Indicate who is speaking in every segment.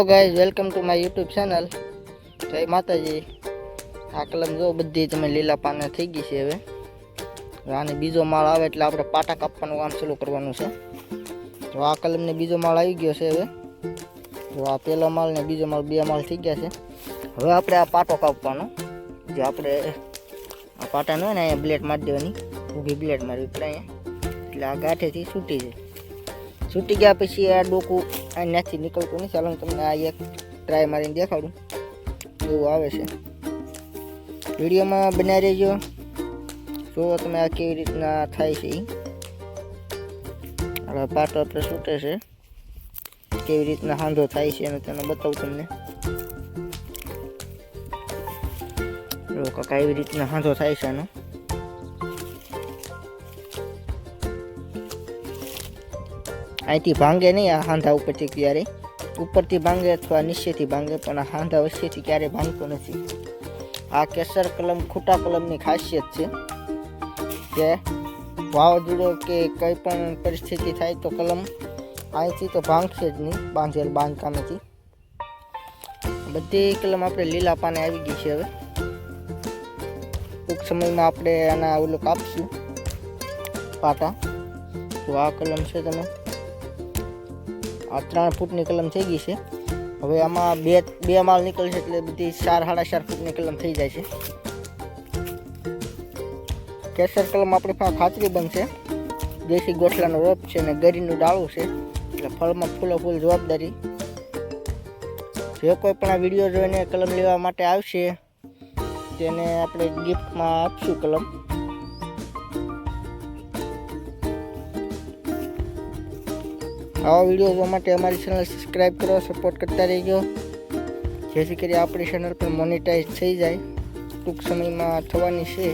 Speaker 1: Hello guys, welcome to my YouTube channel. જય માતાજી. આ કલમ જો બધી તમે લીલા પાના થઈ ગઈ છે. હવે આને બીજો માળ આવે એટલે આપણે પાટા કાપવાનું કામ ચાલુ કરવાનું છે. તો આ કલમને બીજો માળ આવી ગયો છે. હવે જો આ પહેલો માળ ને બીજો માળ, બે માળ થઈ ગયા છે. હવે આપણે આ પાટો કાપવાનો, જે આપણે આ પાટાનો હોય ને અહીંયા બ્લેડ મારી દેવાની, ઊભી બ્લેડ મારવી પડે અહીંયા, એટલે આ ગાંઠેથી છૂટી જાય. છૂટી ગયા પછી આ ડોકું અહીંયાથી નીકળતું નહીં. ચાલો તમને આ એક ટ્રાય મારીને દેખાડું એવું આવે છે. વિડીયોમાં બનાવી રહેજો, જો તમે આ કેવી રીતના થાય છે. હવે પાટો આપણે છૂટે છે, કેવી રીતના હાંધો થાય છે અને તેને બતાવું તમને. જો કાકા એવી રીતના હાંધો થાય છે આનો. અહીંથી ભાંગે નહીં આ હાંધા ઉપરથી, ક્યારે ઉપરથી ભાંગે અથવા નીચેથી ભાંગે, પણ આ હાંધા વચ્ચેથી ક્યારેય ભાંગતો નથી. આ કેસર કલમ ખૂટા કલમની ખાસિયત છે કે વાવાઝોડો કે કંઈ પણ પરિસ્થિતિ થાય તો કલમ અહીંથી તો ભાંગશે જ નહીં, બાંધેલ બાંધકામેથી. બધી કલમ આપણે લીલા પાને આવી ગઈ છે. હવે ટૂંક સમયમાં આપણે આના ઓલું કાપશું પાટા. તો આ કલમ છે, તમે આ 3 ફૂટની કલમ થઈ ગઈ છે. હવે આમાં બે માળ નીકળશે એટલે બધી 4-4.5 ફૂટની કલમ થઈ જાય છે. કેસર કલમ આપણી પાસે ખાતરી બનશે. દેશી ગોઠલાનો રોપ છે અને ગરીનું ડાળું છે, એટલે ફળમાં ફૂલ જવાબદારી. જે કોઈ પણ આ વિડીયો જોઈને કલમ લેવા માટે આવશે તેને આપણે ગિફ્ટમાં આપશું કલમ. આવા વિડીયો જોવા માટે અમારી ચેનલ સબસ્ક્રાઈબ કરો, સપોર્ટ કરતા રહેજો, જેથી કરી આપણી ચેનલ પણ મોનેટાઈઝ થઈ જાય. ટૂંક સમયમાં થવાની છે.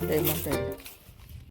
Speaker 1: જય માતાજી.